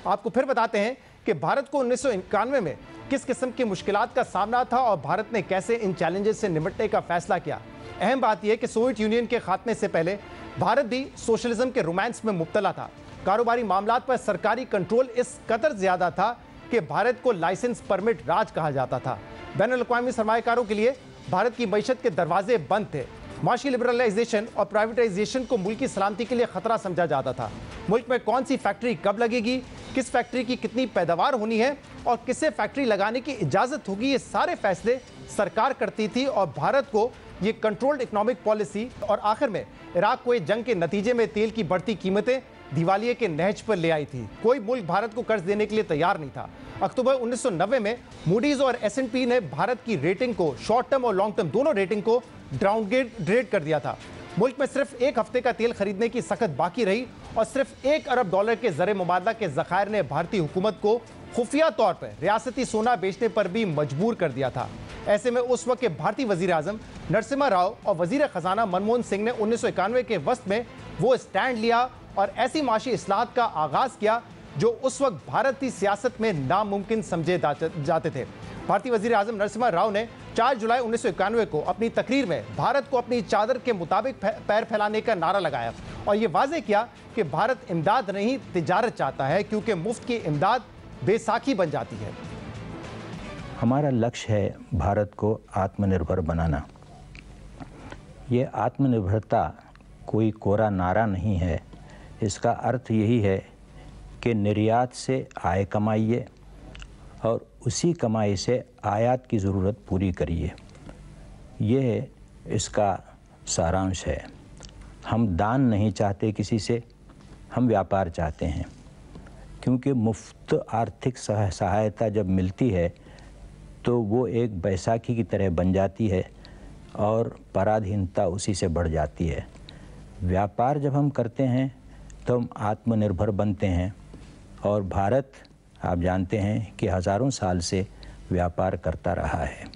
आपको फिर बताते हैं कि भारत को 1991 में किस किस्म की मुश्किलात का सामना था और भारत ने कैसे इन चैलेंजेस से निपटने का फैसला किया। अहम बात यह कि सोवियत यूनियन के खात्मे से पहले भारत भी सोशलिज्म के रोमांस में मुब्तला था। कारोबारी मामलात पर सरकारी कंट्रोल इस कदर ज्यादा था कि भारत को लाइसेंस परमिट राज कहा जाता था। बैनुल-अक़वामी सरमायाकारों के लिए भारत की मईशत के दरवाजे बंद थे। माशी लिबरलाइजेशन और प्राइवेटाइजेशन को मुल्क की सलामती के लिए खतरा समझा जाता था। मुल्क में कौन सी फैक्ट्री कब लगेगी, किस फैक्ट्री की कितनी पैदावार होनी है और किसे फैक्ट्री लगाने की इजाजत होगी, ये सारे फैसले सरकार करती थी और भारत को ये कंट्रोल्ड इकोनॉमिक पॉलिसी और आखिर में इराक को जंग के नतीजे में तेल की बढ़ती कीमतें दिवालिये के नहज पर ले आई थी। कोई मुल्क भारत को कर्ज देने के लिए तैयार नहीं था। अक्टूबर 1990 में मूडीज और S&P ने भारत की रेटिंग को, शॉर्ट टर्म और लॉन्ग टर्म दोनों रेटिंग को डाउनग्रेड कर दिया था। मुल्क में सिर्फ एक हफ्ते का तेल खरीदने की सख्त बाकी रही और सिर्फ $1 अरब के ज़र मुबादला के ज़खायर ने भारतीय हुकूमत को खुफिया तौर पर रियासती सोना बेचने पर भी मजबूर कर दिया था। ऐसे में उस वक्त के भारतीय वजीर आजम नरसिम्हा राव और वजीर खजाना मनमोहन सिंह ने 1991 के वस्त में वो स्टैंड लिया और ऐसी माशी इस्लाहत का आगाज किया जो उस वक्त भारतीय सियासत में नामुमकिन समझे जाते थे। भारतीय वजीर आजम नरसिम्हा राव ने 4 जुलाई 1991 को अपनी तकरीर में भारत को अपनी चादर के मुताबिक पैर फैलाने का नारा लगाया और ये वाजे किया कि भारत इमदाद नहीं तिजारत चाहता है, क्योंकि मुफ्त की इमदाद बेसाखी बन जाती है। हमारा लक्ष्य है भारत को आत्मनिर्भर बनाना। ये आत्मनिर्भरता कोई कोरा नारा नहीं है। इसका अर्थ यही है कि निर्यात से आय कमाइए और उसी कमाई से आयात की ज़रूरत पूरी करिए। ये इसका सारांश है। हम दान नहीं चाहते किसी से, हम व्यापार चाहते हैं, क्योंकि मुफ्त आर्थिक सहायता जब मिलती है तो वो एक बैसाखी की तरह बन जाती है और पराधीनता उसी से बढ़ जाती है। व्यापार जब हम करते हैं तो हम आत्मनिर्भर बनते हैं, और भारत आप जानते हैं कि हज़ारों साल से व्यापार करता रहा है।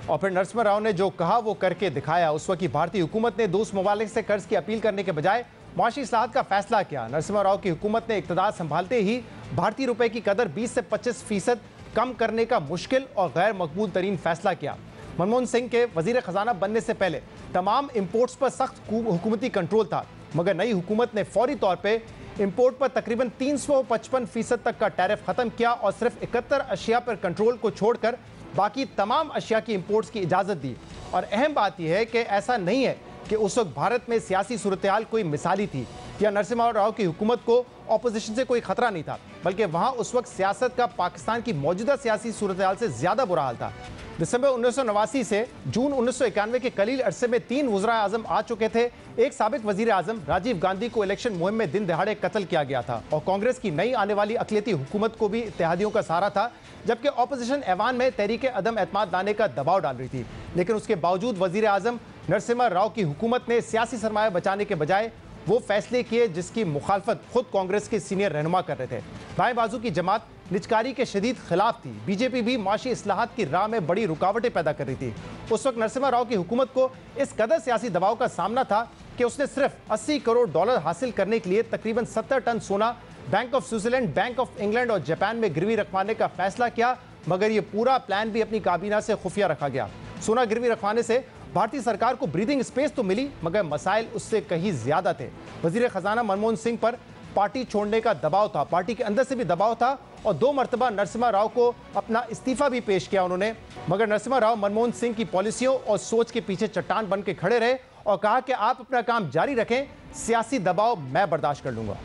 और फिर नरसिम्हा राव ने जो कहा वो करके दिखाया। उस वक्त की भारतीय हुकूमत ने दोस्त ममालिक से कर्ज की अपील करने के बजाय मुआशी इस्लाहात का फैसला किया। नरसिम्हा राव की हुकूमत ने इक़्तिदार संभालते ही भारतीय रुपए की कदर 20 से 25% कम करने का मुश्किल और गैर मकबूल तरीन फैसला किया। मनमोहन सिंह के वजीर खजाना बनने से पहले तमाम इंपोर्ट्स पर सख्त हुकूमती कंट्रोल था, मगर नई हुकूमत ने फौरी तौर पर इंपोर्ट पर तकरीबन 355% तक का टैरिफ खत्म किया और सिर्फ 71 अशिया पर कंट्रोल को छोड़कर बाकी तमाम अशिया की इंपोर्ट्स की इजाज़त दी। और अहम बात यह है कि ऐसा नहीं है कि उस वक्त भारत में सियासी सूरत-ए-हाल कोई मिसाली थी या नरसिम्हा राव की हुकूमत को ऑपोजिशन से कोई खतरा नहीं था, बल्कि वहाँ उस वक्त सियासत का पाकिस्तान की मौजूदा सियासी सूरत-ए-हाल से ज़्यादा बुरा हाल था। दिसंबर 1989 से जून 1991 के कलील अरसे में 3 वज़ीर आज़म आ चुके थे। एक साबिक वज़ीर आज़म राजीव गांधी को इलेक्शन मुहिम में दिन दहाड़े कत्ल किया गया था और कांग्रेस की नई आने वाली अक़लियती हुकूमत को भी इत्तेहादियों का सहारा था, जबकि ऑपोजिशन ऐवान में तहरीक अदम एतमाद लाने का दबाव डाल रही थी। लेकिन उसके बावजूद वज़ीर आज़म नरसिम्हा राव की हुकूमत ने सियासी सरमाया बचाने के बजाय वो फैसले किए जिसकी मुखालफत खुद कांग्रेस के सीनियर रहनुमा कर रहे थे। बाएं बाजू की जमात निजकारी के शदीद खिलाफ थी। बीजेपी भी माशी इस्लाहात की राह में बड़ी रुकावटें पैदा कर रही थी। उस वक्त नरसिम्हा राव की हुकूमत को इस कदर सियासी दबाव का सामना था कि उसने सिर्फ $80 करोड़ हासिल करने के लिए तकरीबन 70 टन सोना bank of Switzerland, bank of England और जापान में गिरवी रखवाने का फैसला किया, मगर यह पूरा प्लान भी अपनी काबीना से खुफिया रखा गया। सोना गिरवी रखवाने से भारतीय सरकार को ब्रीदिंग स्पेस तो मिली, मगर मसाइल उससे कहीं ज्यादा थे। वजीर खजाना मनमोहन सिंह पर पार्टी छोड़ने का दबाव था, पार्टी के अंदर से भी दबाव था और 2 मरतबा नरसिम्हा राव को अपना इस्तीफा भी पेश किया उन्होंने, मगर नरसिम्हा राव मनमोहन सिंह की पॉलिसियों और सोच के पीछे चट्टान बन के खड़े रहे और कहा कि आप अपना काम जारी रखें, सियासी दबाव मैं बर्दाश्त कर लूंगा।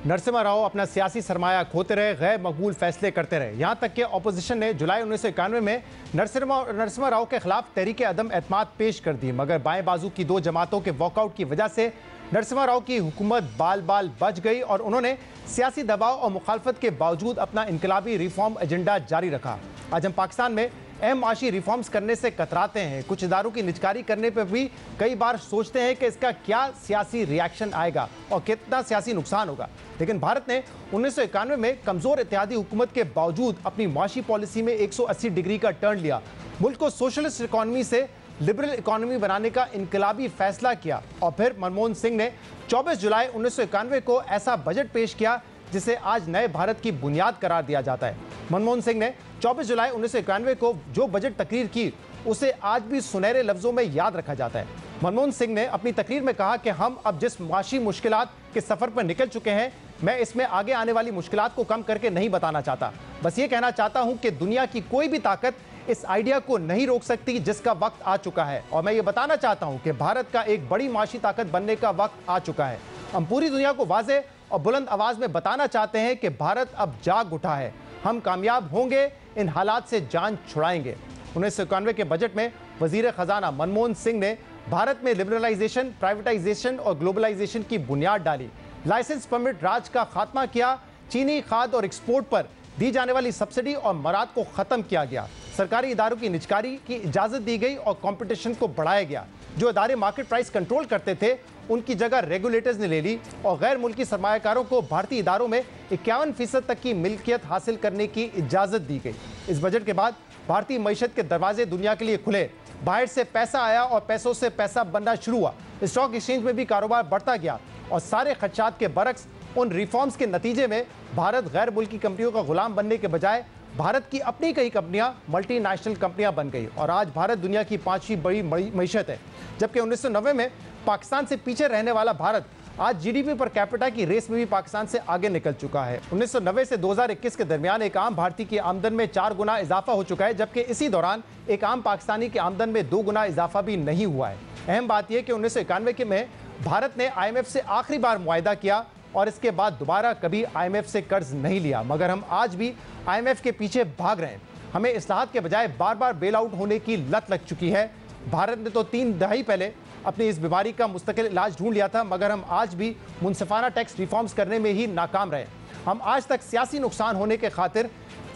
नरसिम्हा राव अपना सियासी सरमाया खोते रहे, गैर मकबूल फैसले करते रहे। यहाँ तक कि ऑपोजिशन ने जुलाई 1991 में नरसिम्हा राव के खिलाफ तहरीक अदम एतमाद पेश कर दी, मगर बाएं बाजू की 2 जमातों के वॉकआउट की वजह से नरसिम्हा राव की हुकूमत बाल बाल बच गई और उन्होंने सियासी दबाव और मुखालफत के बावजूद अपना इनकलाबी रिफॉर्म एजेंडा जारी रखा। आज हम पाकिस्तान में अहम माशी रिफॉर्म्स करने से कतराते हैं। कुछ इदारों की निजकारी करने पर भी कई बार सोचते हैं कि इसका क्या सियासी रिएक्शन आएगा और कितना सियासी नुकसान होगा। लेकिन भारत ने 1991 में कमज़ोर इत्तेहादी हुकूमत के बावजूद अपनी माशी पॉलिसी में 180 डिग्री का टर्न लिया, मुल्क को सोशलिस्ट इकॉनमी से लिबरल इकॉनमी बनाने का इनकलाबी फैसला किया और फिर मनमोहन सिंह ने 24 जुलाई 1991 को ऐसा बजट पेश किया जिसे आज नए भारत की बुनियाद करार दिया जाता है। मनमोहन सिंह ने 24 जुलाई 1991 को जो बजट तकरीर की उसे आज भी सुनहरे लफ्जों में याद रखा जाता है। मनमोहन सिंह ने अपनी तकरीर में कहा कि हम अब जिस माशी मुश्किलात के सफर पर निकल चुके हैं, मैं इसमें आगे आने वाली मुश्किलात को कम करके नहीं बताना चाहता, बस ये कहना चाहता हूं कि दुनिया की कोई भी ताकत इस आइडिया को नहीं रोक सकती जिसका वक्त आ चुका है। और मैं ये बताना चाहता हूं कि भारत का एक बड़ी माशी ताकत बनने का वक्त आ चुका है। हम पूरी दुनिया को वाज़े और बुलंद आवाज में बताना चाहते हैं कि भारत अब जाग उठा है, हम कामयाब होंगे, इन हालात से जान छुड़ाएंगे। 1991 के बजट में वजीर खजाना मनमोहन सिंह ने भारत में लिबरलाइजेशन, प्राइवेटाइजेशन और ग्लोबलाइजेशन की बुनियाद डाली, लाइसेंस परमिट राज का खात्मा किया, चीनी खाद और एक्सपोर्ट पर दी जाने वाली सब्सिडी और मराद को खत्म किया गया, सरकारी इदारों की निजकारी की इजाजत दी गई और कंपटीशन को बढ़ाया गया। जो इदारे मार्केट प्राइस कंट्रोल करते थे उनकी जगह रेगुलेटर्स ने ले ली और गैर मुल्की सरमायाकारों को भारतीय इदारों में 51% तक की मिल्कियत हासिल करने की इजाजत दी गई। इस बजट के बाद भारतीय मईशत के दरवाजे दुनिया के लिए खुले, बाहर से पैसा आया और पैसों से पैसा बनना शुरू हुआ। स्टॉक एक्सचेंज में भी कारोबार बढ़ता गया और सारे खदशात के बरक्स उन रिफॉर्म्स के नतीजे में भारत गैर मुल्की कंपनियों का गुलाम बनने के बजाय भारत की अपनी कई कंपनियां मल्टीनेशनल कंपनियां बन गई और आज भारत दुनिया की 5वीं बड़ी मईशत है। जबकि 1990 में पाकिस्तान से पीछे रहने वाला भारत आज जीडीपी पर कैपिटा की रेस में भी पाकिस्तान से आगे निकल चुका है। 1990 से 2021 के दरमियान एक आम भारतीय की आमदन में 4 गुना इजाफा हो चुका है, जबकि इसी दौरान एक आम पाकिस्तानी की आमदन में 2 गुना इजाफा भी नहीं हुआ है। अहम बात यह कि 1991 में भारत ने IMF से आखिरी बार मुआहदा किया और इसके बाद दोबारा कभी IMF से कर्ज नहीं लिया, मगर हम आज भी IMF के पीछे भाग रहे हैं। हमें इस्लाहात के बजाय बार बार बेल आउट होने की लत लग चुकी है। भारत ने तो 3 दहाई पहले अपनी इस बीमारी का मुस्तकिल इलाज ढूंढ लिया था, मगर हम आज भी मुनसिफाना टैक्स रिफॉर्म्स करने में ही नाकाम रहे। हम आज तक सियासी नुकसान होने के खातिर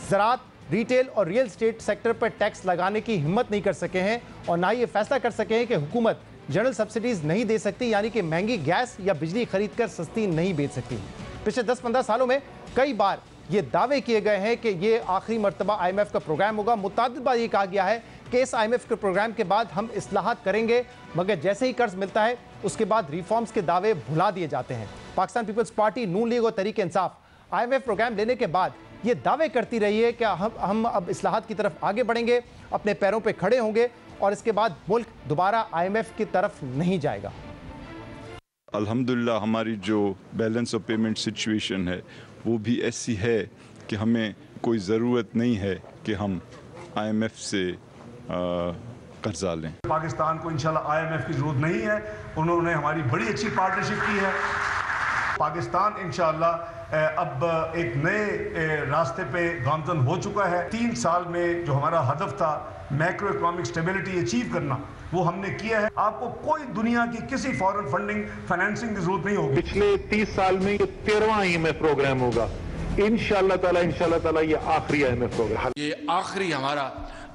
ज़राअत, रिटेल और रियल स्टेट सेक्टर पर टैक्स लगाने की हिम्मत नहीं कर सके हैं और ना ही ये फैसला कर सके हैं कि हुकूमत जनरल सब्सिडीज नहीं दे सकती, यानी कि महंगी गैस या बिजली खरीदकर सस्ती नहीं बेच सकती। पिछले 10-15 सालों में कई बार ये दावे किए गए हैं कि ये आखिरी मर्तबा IMF का प्रोग्राम होगा। मुतअद्दिद बार ये कहा गया है कि इस IMF के प्रोग्राम के बाद हम इस्लाहात करेंगे, मगर जैसे ही कर्ज मिलता है उसके बाद रिफॉर्म्स के दावे भुला दिए जाते हैं। पाकिस्तान पीपल्स पार्टी, नून लीग और तहरीक इंसाफ IMF प्रोग्राम लेने के बाद ये दावे करती रही है कि हम अब इस्लाहात की तरफ आगे बढ़ेंगे, अपने पैरों पे खड़े होंगे और इसके बाद मुल्क दोबारा IMF की तरफ नहीं जाएगा। अल्हम्दुलिल्लाह हमारी जो बैलेंस ऑफ पेमेंट सिचुएशन है वो भी ऐसी है कि हमें कोई ज़रूरत नहीं है कि हम IMF से कर्जा लें। पाकिस्तान को इंशाल्लाह IMF की ज़रूरत नहीं है, उन्होंने हमारी बड़ी अच्छी पार्टनरशिप की है। पाकिस्तान इंशाल्लाह अब एक नए रास्ते पे गामजन हो चुका है। 3 साल में जो हमारा हदफ था मैक्रो इकोनॉमिक स्टेबिलिटी अचीव करना, वो हमने किया है। आपको कोई दुनिया की किसी फॉरेन फंडिंग फाइनेंसिंग की जरूरत नहीं होगी। पिछले 30 साल में ये 13वां IMF प्रोग्राम होगा इंशाल्लाह ताला ये आखिरी IMF प्रोग्राम। ये आखिरी हमारा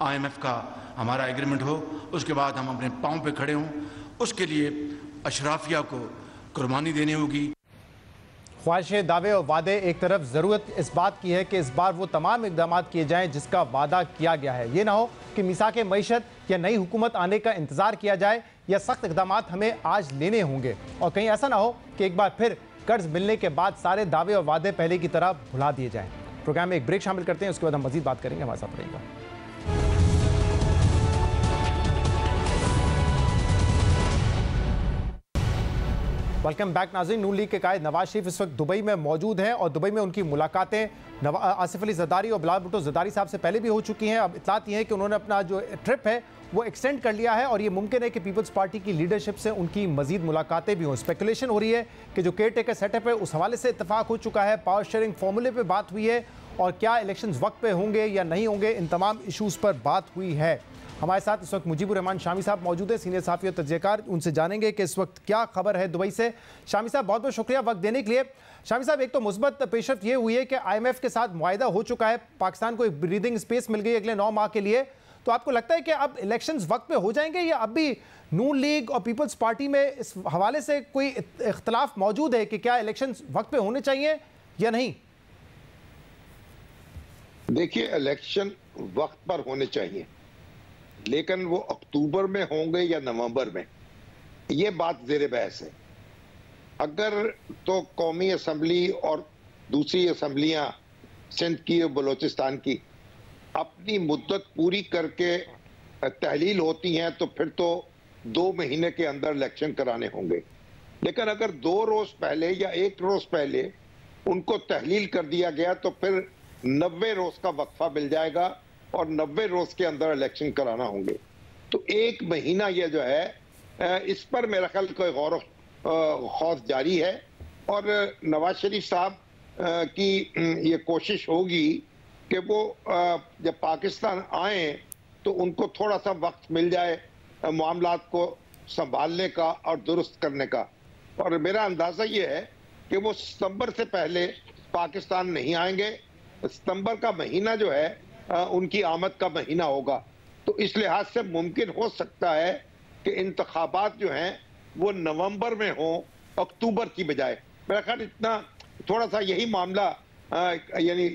IMF का हमारा एग्रीमेंट हो, उसके बाद हम अपने पांव पे खड़े हों। उसके लिए अशराफिया को कुर्बानी देनी होगी। ख्वाहिशें, दावे और वादे एक तरफ, ज़रूरत इस बात की है कि इस बार वो तमाम इक़दाम किए जाएं जिसका वादा किया गया है। ये ना हो कि मिसाक़ मईशत या नई हुकूमत आने का इंतज़ार किया जाए या सख्त इक़दाम हमें आज लेने होंगे और कहीं ऐसा ना हो कि एक बार फिर कर्ज मिलने के बाद सारे दावे और वादे पहले की तरह भुला दिए जाएं। प्रोग्राम में एक ब्रेक शामिल करते हैं, उसके बाद हम मज़ीद बात करेंगे। हमारे साथ रहेगा। वेलकम बैक नाज़रीन। नून लीग के कायद नवाज शरीफ इस वक्त दुबई में मौजूद हैं और दुबई में उनकी मुलाकातें आसिफ अली जरदारी और बिलाल भुट्टो जरदारी साहब से पहले भी हो चुकी हैं। अब इतलात ये है कि उन्होंने अपना जो ट्रिप है वो एक्सटेंड कर लिया है और ये मुमकिन है कि पीपल्स पार्टी की लीडरशिप से उनकी मजीद मुलाकातें भी हों। स्पेकुलेशन हो रही है कि जो केयर टेकर सेटअप है उस हवाले से इत्तफाक हो चुका है, पावर शेयरिंग फॉर्मूले पर बात हुई है और क्या इलेक्शन वक्त पे होंगे या नहीं होंगे, इन तमाम इशूज़ पर बात हुई है। हमारे साथ इस वक्त मुजीबुर रहमान शामी साहब मौजूद है, सीनियर सहाफ़ी और तजज़ियाकार। उनसे जानेंगे कि इस वक्त क्या खबर है दुबई से। शामी साहब, बहुत बहुत शुक्रिया वक्त देने के लिए। शामी साहब, एक तो मुस्बत पेशरफ ये हुई है कि IMF के साथ मुआहिदा हो चुका है, पाकिस्तान को एक ब्रीदिंग स्पेस मिल गई अगले 9 माह के लिए। तो आपको लगता है कि अब इलेक्शंस वक्त पे हो जाएंगे या अब भी नून लीग और पीपल्स पार्टी में इस हवाले से कोई इख्तलाफ मौजूद है कि क्या इलेक्शंस वक्त पे होने चाहिए या नहीं? देखिए, इलेक्शन वक्त पर होने चाहिए, लेकिन वो अक्टूबर में होंगे या नवंबर में, ये बात ज़ेर बहस है। अगर तो कौमी असम्बली और दूसरी असम्बलियाँ सिंध की और बलूचिस्तान की अपनी मुद्दत पूरी करके तहलील होती हैं तो फिर तो 2 महीने के अंदर इलेक्शन कराने होंगे। लेकिन अगर 2 रोज़ पहले या 1 रोज़ पहले उनको तहलील कर दिया गया तो फिर 90 रोज़ का वक्फा मिल जाएगा और 90 रोज़ के अंदर इलेक्शन कराना होंगे। तो 1 महीना ये जो है इस पर मेरा ख्याल कोई गौर खौफ जारी है और नवाज शरीफ साहब की ये कोशिश होगी कि वो जब पाकिस्तान आए तो उनको थोड़ा सा वक्त मिल जाए मामलात को संभालने का और दुरुस्त करने का। और मेरा अंदाज़ा ये है कि वो सितंबर से पहले पाकिस्तान नहीं आएंगे। सितंबर का महीना जो है उनकी आमद का महीना होगा। तो इस लिहाज से मुमकिन हो सकता है कि इंतखाबात जो हैं वो नवंबर में हों अक्टूबर की बजाय। मेरा ख्याल इतना थोड़ा सा यही मामला यानी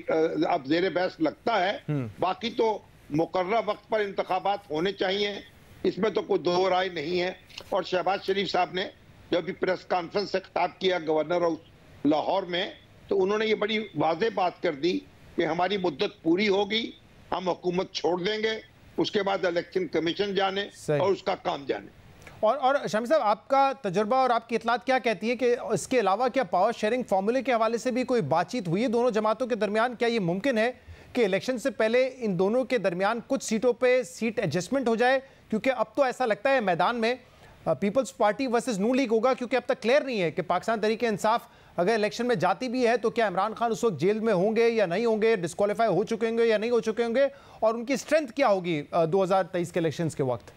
अब ज़ेरे बहस लगता है। बाकी तो मुकर्रर वक्त पर इंतखाबात होने चाहिए, इसमें तो कोई दो राय नहीं है। और शहबाज शरीफ साहब ने जब भी प्रेस कॉन्फ्रेंस से खिताब किया गवर्नर हाउस लाहौर में, तो उन्होंने ये बड़ी वाज़ेह बात कर दी कि हमारी मुद्दत पूरी होगी, हम हुकूमत छोड़ देंगे, उसके बाद इलेक्शन कमीशन जाने और उसका काम जाने। और शामी साहब, आपका तजुर्बा और आपकी इतलात क्या कहती है कि इसके अलावा क्या पावर शेयरिंग फार्मूले के हवाले से भी कोई बातचीत हुई है दोनों जमातों के दरमियान? क्या ये मुमकिन है कि इलेक्शन से पहले इन दोनों के दरमियान कुछ सीटों पे सीट एडजस्टमेंट हो जाए? क्योंकि अब तो ऐसा लगता है मैदान में पीपल्स पार्टी वर्सेस नून लीग होगा, क्योंकि अब तक क्लियर नहीं है कि पाकिस्तान तहरीक इंसाफ अगर इलेक्शन में जाती भी है तो क्या इमरान खान उस वक्त जेल में होंगे या नहीं होंगे, डिस्क्वालीफाई हो चुके होंगे या नहीं हो चुके होंगे, और उनकी स्ट्रेंथ क्या होगी 2023 के इलेक्शंस के वक्त?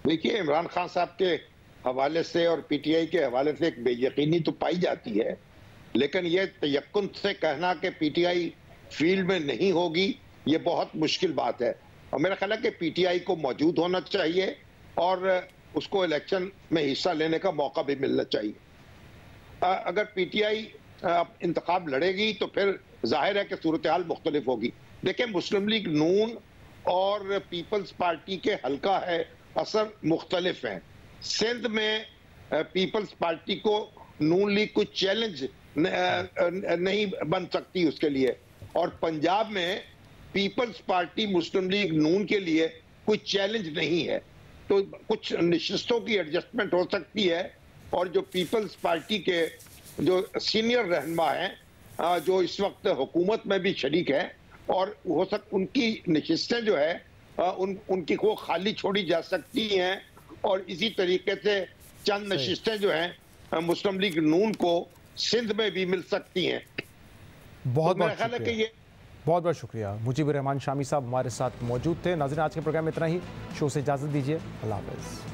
देखिए, इमरान खान साहब के हवाले से और पीटीआई के हवाले से एक बेयकीनी तो पाई जाती है, लेकिन यह तयक्कुन से कहना कि पीटीआई फील्ड में नहीं होगी, ये बहुत मुश्किल बात है। और मेरा ख्याल है कि पीटीआई को मौजूद होना चाहिए और उसको इलेक्शन में हिस्सा लेने का मौका भी मिलना चाहिए। अगर पीटीआई इंतखाब लड़ेगी तो फिर जाहिर है कि सूरत हाल मुख्तलिफ होगी। देखिए, मुस्लिम लीग नून और पीपल्स पार्टी के हल्का है असर मुख्तलिफ हैं। सिंध में पीपल्स पार्टी को नून लीग कोई चैलेंज नहीं बन सकती उसके लिए, और पंजाब में पीपल्स पार्टी मुस्लिम लीग नून के लिए कोई चैलेंज नहीं है। तो कुछ नशिस्तों की एडजस्टमेंट हो सकती है, और जो पीपल्स पार्टी के जो सीनियर रहनुमा हैं, जो इस वक्त हुकूमत में भी शरीक है, और उनकी नशिस्तें जो है उनकी वो खाली छोड़ी जा सकती हैं, और इसी तरीके से चंद नशिस्तें जो हैं मुस्लिम लीग नून को सिंध में भी मिल सकती हैं। बहुत तो मेरा ख्याल है कि ये बहुत बहुत शुक्रिया। मुजीबुर रहमान शामी साहब हमारे साथ मौजूद थे। नाज़रीन, आज के प्रोग्राम में इतना ही। शो से इजाज़त दीजिए। अल्लाह हाफ़िज़।